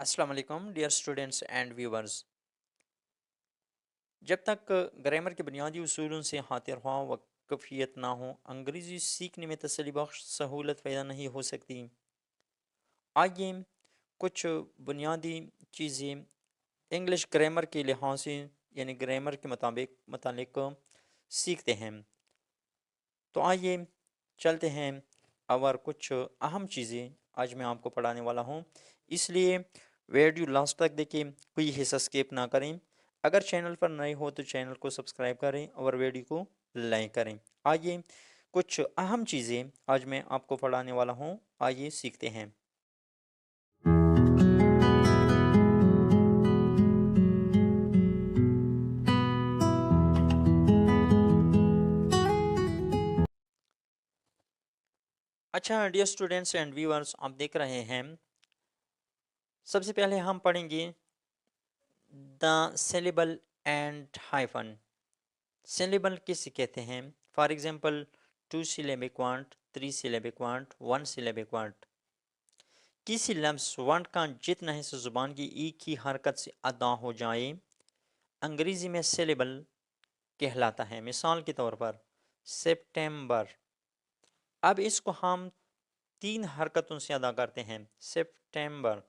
السلام علیکم dear students and viewers. جب تک گرامر کے بنیادی اصولوں سے خاطر خواہ و کفیت نہ ہو انگریزی سیکھنے میں تسلی بخش سہولت پیدا نہیں ہو سکتی. آئیے کچھ بنیادی چیزیں انگلش گرامر کے لحاظ سے یعنی گرامر کے متعلق سیکھتے ہیں. تو آئیے چلتے ہیں اور کچھ اہم چیزیں آج میں آپ کو پڑھانے والا ہوں، اس لیے ویڈیو لاسٹ تک دیکھیں، کوئی حصہ اسکیپ نہ کریں. اگر چینل پر نئے ہو تو چینل کو سبسکرائب کریں اور ویڈیو کو لائک کریں. آئیے کچھ اہم چیزیں آج میں آپ کو پڑھانے والا ہوں، آئیے سیکھتے ہیں. اچھا ڈیئر اسٹوڈینٹس اینڈ ویورز، آپ دیکھ رہے ہیں سب سے پہلے ہم پڑھیں گے دا سیلیبل اینڈ ہائفن. سیلیبل کس کہتے ہیں؟ For example 2 syllabic word, 3 syllabic word, 1 syllabic word. کسی لفظ ورڈ کا جتنا حصہ زبان کی ایک ہی حرکت سے ادا ہو جائے انگریزی میں سیلیبل کہلاتا ہے. مثال کے طور پر سپٹمبر، اب اس کو ہم 3 حرکتوں سے ادا کرتے ہیں. September.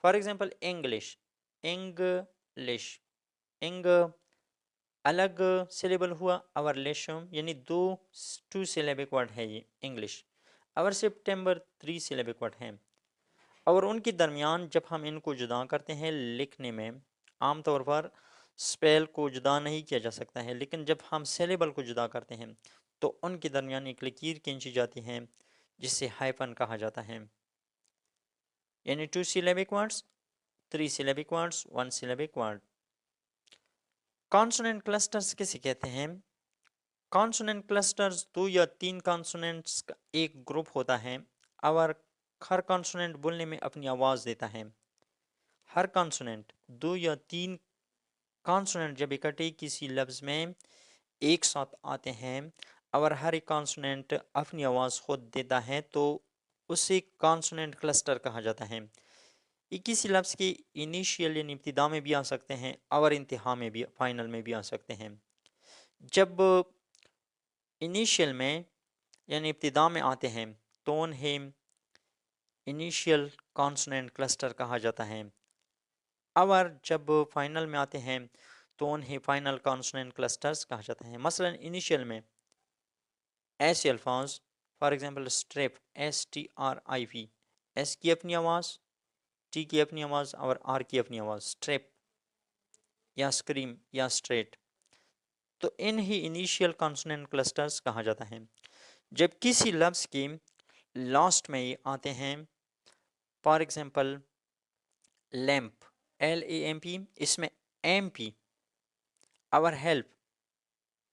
For example English, English, انگ الگ سیلیبل ہوا، اور لیشم یعنی 2 syllabic ورڈ ہے یہ انگلش، اور سپٹمبر 3 syllabic ورڈ ہے. اور ان کے درمیان جب ہم ان کو جدا کرتے ہیں لکھنے میں، عام طور پر سپیل کو جدا نہیں کیا جا سکتا ہے، لیکن جب ہم سیلیبل کو جدا کرتے ہیں تو ان کے درمیان ایک لکیر کھینچی جاتی ہے جس سے ہائفن کہا جاتا ہے. یعنی 2 syllabic words, 3 syllabic words, 1 syllabic word. کانسوننٹ clusters کسے کہتے ہیں؟ کانسوننٹ کلسٹرز 2 یا 3 کانسوننٹس کا ایک گروپ ہوتا ہے اور ہر کانسوننٹ بولنے میں اپنی آواز دیتا ہے. ہر کانسوننٹ 2 یا 3 کانسوننٹ جب اکٹھے کسی لفظ میں ایک ساتھ آتے ہیں اور ہر ایک کانسوننٹ اپنی آواز خود دیتا ہے تو اسے کانسوننٹ کلسٹر کہا جاتا ہے. یہ کسی لفظ کی انیشیل یعنی ابتدا میں بھی آ سکتے ہیں اور انتہا میں بھی، فائنل میں بھی آ سکتے ہیں. جب انیشیل میں یعنی ابتدا میں آتے ہیں تو انہیں انیشیل کانسوننٹ کلسٹر کہا جاتا ہے، اور جب فائنل میں آتے ہیں تو انہیں فائنل کانسوننٹ کلسٹرز کہا جاتا ہے. مثلا انیشیل میں ایسے الفاظ، for example strap, STRIP، S کی اپنی آواز، ٹی کی اپنی آواز اور آر کی اپنی آواز، اسٹریپ یا اسکریم یا اسٹریٹ، تو انہیں انیشیل کانسوننٹ کلسٹرز کہا جاتا ہے. جب کسی لفظ کی لاسٹ میں یہ آتے ہیں، فار ایگزامپل لیمپ، LAMP، اس میں MP اور ہیلپ،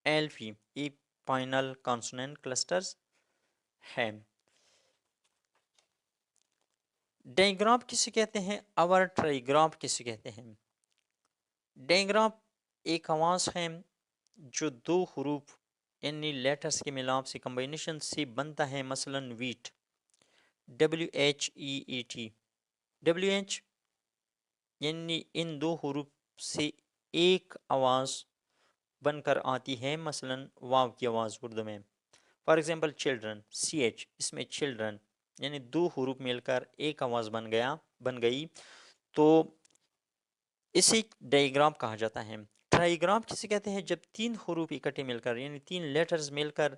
LP، یہ فائنل کانسوننٹ کلسٹرز ہے. ڈائیگراف کسے کہتے ہیں اور ٹرائیگراف کسے کہتے ہیں؟ ڈائیگراف ایک آواز ہے جو 2 حروف یعنی لیٹرز کے ملاپ سے کمبینیشن سے بنتا ہے. مثلا ویٹ، WHEET، WH یعنی ان 2 حروف سے ایک آواز بن کر آتی ہے، مثلا واو کی آواز اردو میں. فار ایگزامپل چلڈرن، CH، اس میں چلڈرن یعنی 2 حروف مل کر ایک آواز بن گئی تو اسی ڈائیگراف کہا جاتا ہے. ٹرائیگراف کسے کہتے ہیں؟ جب 3 حروف اکٹھے مل کر یعنی 3 لیٹرز مل کر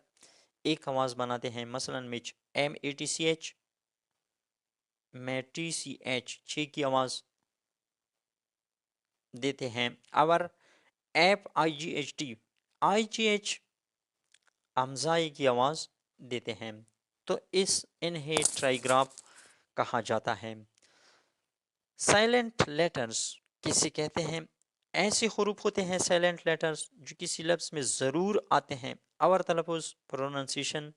ایک آواز بناتے ہیں. مثلا مچ، MATCH، میں TCH 6 کی آواز دیتے ہیں، اور ایپ IGHT ہمزائی کی آواز دیتے ہیں، تو انہیں ٹرائیگراف کہا جاتا ہے. سائلنٹ لیٹرز کسے کہتے ہیں؟ ایسے حروف ہوتے ہیں سائلنٹ لیٹرز جو کسی لفظ میں ضرور آتے ہیں اور تلفظ پروننسیشن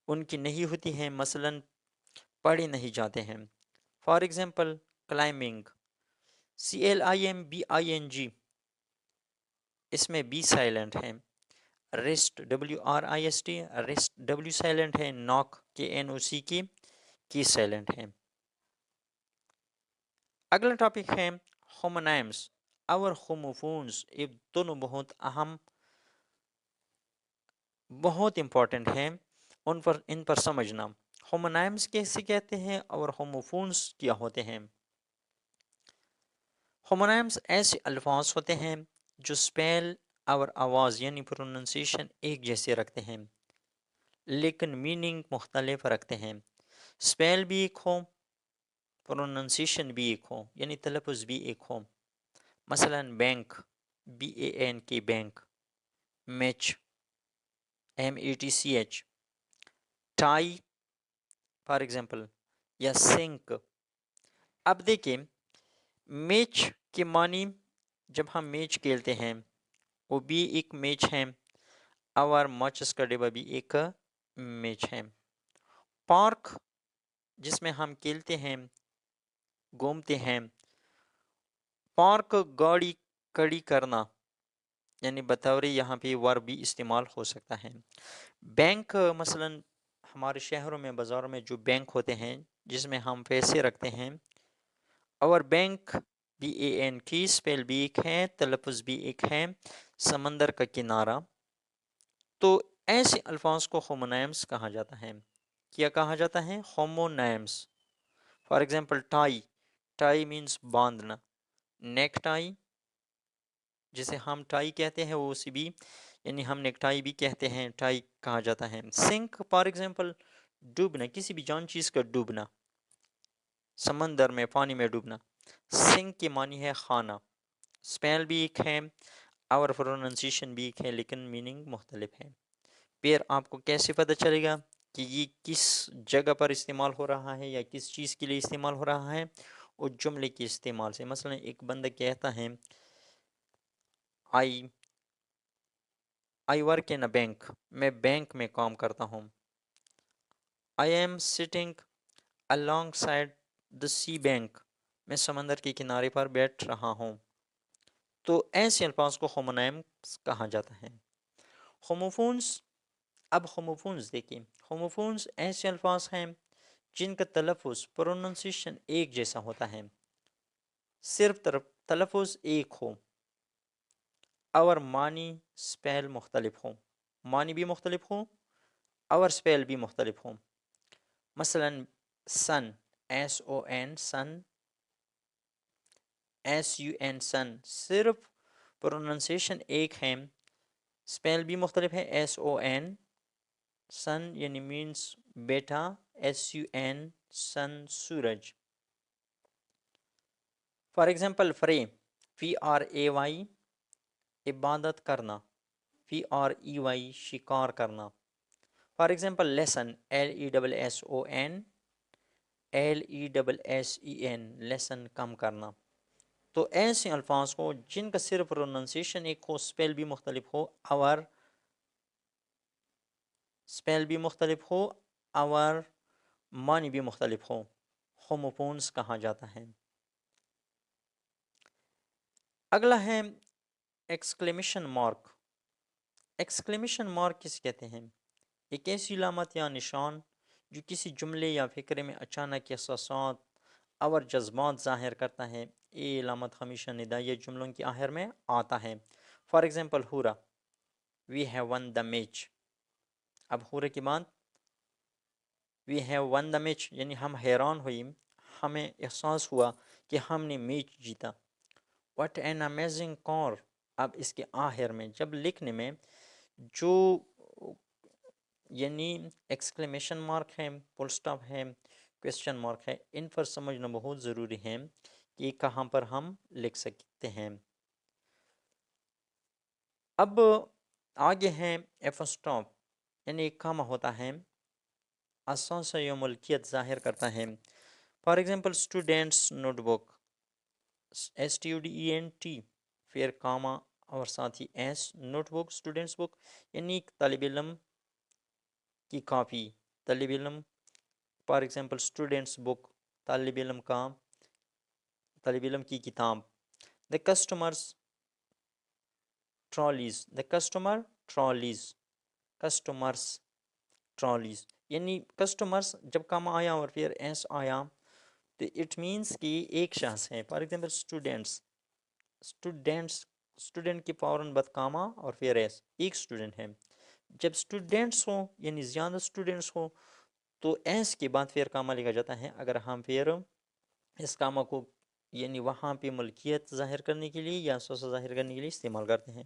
ان کی نہیں ہوتی ہے، مثلا پڑھے نہیں جاتے ہیں. فار ایگزامپل کلائمبنگ، CLIMBING، اس میں B سائلنٹ ہے. Rest, WRIST، rest W silent ہے. ناک، KNOC کی سائلنٹ ہے. اگلا ٹاپک ہے ہومونائمز اور ہوموفونز. یہ دونوں بہت اہم، بہت امپورٹنٹ ہیں، ان پر سمجھنا. ہومونائمز کیسے کہتے ہیں اور ہوموفونز کیا ہوتے ہیں؟ ہومونائمز ایسے الفاظ ہوتے ہیں جو سپیل اور آواز یعنی پروننسیشن ایک جیسے رکھتے ہیں لیکن میننگ مختلف رکھتے ہیں. سپیل بھی ایک ہو، پروننسیشن بھی ایک ہو یعنی تلفظ بھی ایک ہو. مثلا bank, BANK bank, match METCH، tie for example, یا سنک. اب دیکھیں میچ کے معنی، جب ہم میچ کھیلتے ہیں وہ بھی ایک میچ ہے اور ماچس کا ڈبہ بھی ایک میچ ہے. پارک جس میں ہم کھیلتے ہیں، گھومتے ہیں. پارک گاڑی کھڑی کرنا یعنی بطور یہاں پہ ورب بھی استعمال ہو سکتا ہے. بینک مثلا ہمارے شہروں میں بازاروں میں جو بینک ہوتے ہیں جس میں ہم پیسے رکھتے ہیں، اور بینک BANK اسپیل بھی ایک ہے، تلفظ بھی ایک ہے، سمندر کا کنارہ. تو ایسے الفاظ کو ہومونائمز کہا جاتا ہے. کیا کہا جاتا ہے؟ Homonyms. For example tie, tie means باندھنا. نیک ٹائی جسے ہم ٹائی کہتے ہیں وہ اسی بھی یعنی ہم نیک ٹائی بھی کہتے ہیں، ٹائی کہا جاتا ہے. سنک فار ایگزامپل ڈوبنا، کسی بھی جان چیز کا ڈوبنا، سمندر میں پانی میں ڈوبنا. سنک کی معنی ہے خانہ. اسپیل بھی ایک ہے اور پروننسیشن بھی ایک ہے لیکن میننگ مختلف ہے. پھر آپ کو کیسے پتہ چلے گا کہ یہ کس جگہ پر استعمال ہو رہا ہے یا کس چیز کے لیے استعمال ہو رہا ہے؟ اس جملے کے استعمال سے. مثلا ایک بندہ کہتا ہے I work in a bank, میں بینک میں کام کرتا ہوں. I am sitting along side the sea bank، میں سمندر کے کنارے پر بیٹھ رہا ہوں. تو ایسے الفاظ کو ہومونائمز کہا جاتا ہے. ہوموفونز. اب ہوموفونز دیکھیں، ہوموفونز ایسے الفاظ ہیں جن کا تلفظ پروننسیشن ایک جیسا ہوتا ہے، صرف تلفظ ایک ہو اور معنی سپیل مختلف ہو. معنی بھی مختلف ہو اور سپیل بھی مختلف ہو. مثلا سن، SON سن، SUN سن، صرف پروننسیشن ایک ہے، سپیل بھی مختلف ہے. SON سن یعنی مینس بیٹا، SUN سن سورج. فار ایگزامپل فرے، FRAY عبادت کرنا، FREY شکار کرنا. For example lesson, LESSON lesson کم کرنا. تو ایسے الفاظ کو جن کا صرف پروننسیشن ایک ہو، سپیل بھی مختلف ہو اور معنی بھی مختلف ہو، ہوموفونز کہا جاتا ہے. اگلا ہے ایکسکلیمیشن مارک. ایکسکلیمیشن مارک کس کہتے ہیں؟ ایک ایسی علامت یا نشان جو کسی جملے یا فکرے میں اچانک احساسات اور جذبات ظاہر کرتا ہے. یہ علامت ہمیشہ ندائیہ جملوں کی آخر میں آتا ہے. For example hurrah, we have won the match. اب ہورا کی بات، we have won the match یعنی ہم حیران ہوئی، ہمیں احساس ہوا کہ ہم نے میچ جیتا. واٹ این امیزنگ کار. اب اس کے آخر میں جب لکھنے میں جو یعنی ایکسکلیمیشن مارک ہے، فل سٹاپ ہے، کویسچن مارک ہے، ان پر سمجھنا بہت ضروری ہے کہ کہاں پر ہم لکھ سکتے ہیں. اب آگے ہیں ایف سٹاپ یعنی ایک کامہ ہوتا ہے، اساس یا ملکیت ظاہر کرتا ہے. For example students notebook, STUDENT پھر کامہ اور ساتھ ہی نوٹ بک اسٹوڈینٹس بک یعنی طالب علم کی کاپی، طالب علم. فار ایگزامپل اسٹوڈینٹس بک طالب علم کی کتاب. The customers trolleys, the customers یعنی کسٹمرز جب کام آیا اور پھر ایس آیا تو اٹ مینس کہ ایک شخص ہے، فار ایگزامپل اسٹوڈنٹ کے فوراً بعد کاما اور پھر ایس، ایک اسٹوڈنٹ ہے. جب اسٹوڈنٹس ہوں یعنی زیادہ اسٹوڈنٹس ہوں تو ایس کے بعد پھر کاما لکھا جاتا ہے. اگر ہم پھر اس کاما کو یعنی وہاں پہ ملکیت ظاہر کرنے کے لیے یا سوسا ظاہر کرنے کے لیے استعمال کرتے ہیں.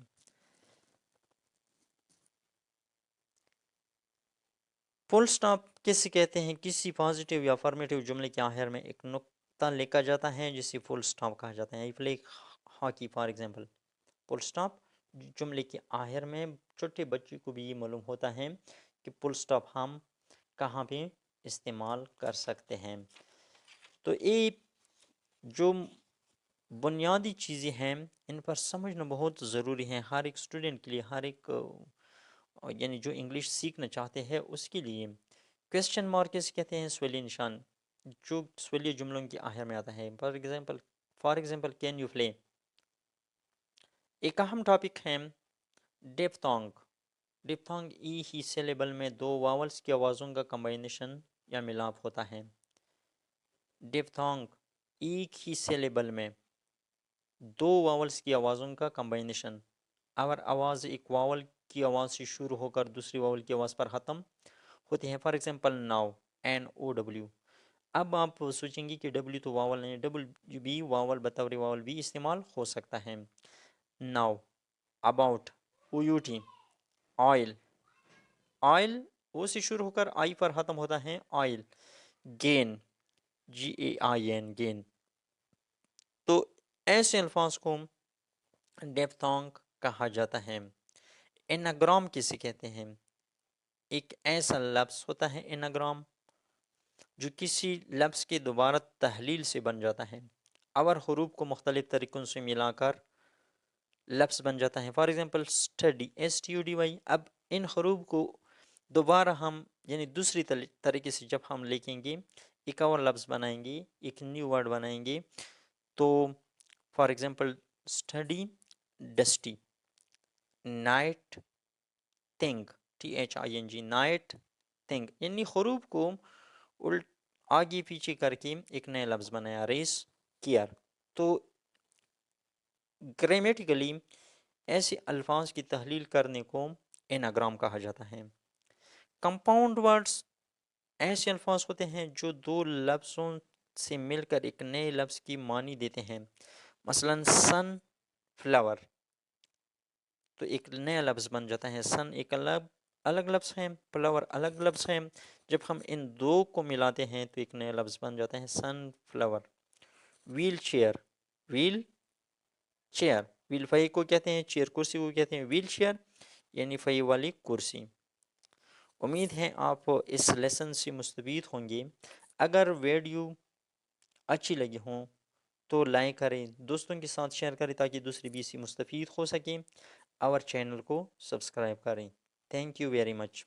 فل سٹاپ کس کہتے ہیں؟ کسی پازیٹیو یا افرمیٹیو جملے کے آخر میں ایک نقطہ لکھا جاتا ہے جسے فل سٹاپ کہا جاتا ہے. Play hockey for example, full stop جملے کے آخر میں چھوٹے بچے کو بھی یہ معلوم ہوتا ہے کہ فل سٹاپ ہم کہاں پہ استعمال کر سکتے ہیں. تو یہ جو بنیادی چیزیں ہیں ان پر سمجھنا بہت ضروری ہے ہر ایک اسٹوڈنٹ کے لیے، ہر ایک یعنی جو انگلش سیکھنا چاہتے ہیں اس کے لیے. کویسچن مارک کیسے کہتے ہیں؟ سوالی نشان جو سوالی جملوں کے آخر میں آتا ہے. For example can you play. ایک اہم ٹاپک ہے ڈیپتھونگ. ڈیپتھونگ ای ہی سیلیبل میں دو واولز کی آوازوں کا کمبائنیشن یا ملاپ ہوتا ہے. ڈیپتھونگ ایک ہی سیلیبل میں دو واولز کی آوازوں کا کمبائنیشن. اور آواز ایک واول کی آواز سے شروع ہو کر دوسری واول کی آواز پر ختم ہوتے ہیں. For example now, NOW. اب آپ سوچیں گے کہ ڈبلیو تو واول نہیں، ڈبلیو بھی واول بطور واول بھی استعمال ہو سکتا ہے. Now, about, OUT. Oil, oil O سے شروع ہو کر آئی پر ختم ہوتا ہے آئل. Gain, GAIN، gain. تو ایسے الفاظ کو ڈیپتھونگ کہا جاتا ہے. اناگرام کسے کہتے ہیں؟ ایک ایسا لفظ ہوتا ہے اناگرام جو کسی لفظ کے دوبارہ تحلیل سے بن جاتا ہے اور حروف کو مختلف طریقوں سے ملا کر لفظ بن جاتا ہے. For example study, STUDY. اب ان حروف کو دوبارہ ہم یعنی دوسری طریقے سے جب ہم لکھیں گے ایک اور لفظ بنائیں گے، ایک نیو ورڈ بنائیں گے. تو for example study, dusty. Night, thing, THING، night thing. یعنی حروف کو آگے پیچھے کر کے ایک نیا لفظ بنایا، ریس، کیئر. تو گرامیٹیکلی ایسے الفاظ کی تحلیل کرنے کو اناگرام کہا جاتا ہے. کمپاؤنڈ ورڈز ایسے الفاظ ہوتے ہیں جو دو لفظوں سے مل کر ایک نئے لفظ کی معنی دیتے ہیں. مثلا سن فلاور، تو ایک نیا لفظ بن جاتا ہے. سن ایک الگ لفظ ہے، فلاور الگ لفظ ہے. جب ہم ان دو کو ملاتے ہیں تو ایک نیا لفظ بن جاتا ہے sunflower. Wheelchair, wheelchair, wifi کو کہتے ہیں، چیئر کرسی کو کہتے ہیں. ویل چیئر یعنی فائی والی کرسی. امید ہے آپ اس لیسن سے مستفید ہوں گے. اگر ویڈیو اچھی لگی ہوں تو لائک کریں، دوستوں کے ساتھ شیئر کریں تاکہ دوسری بھی اسی مستفید ہو سکیں، اور چینل کو سبسکرائب کریں. Thank you very much.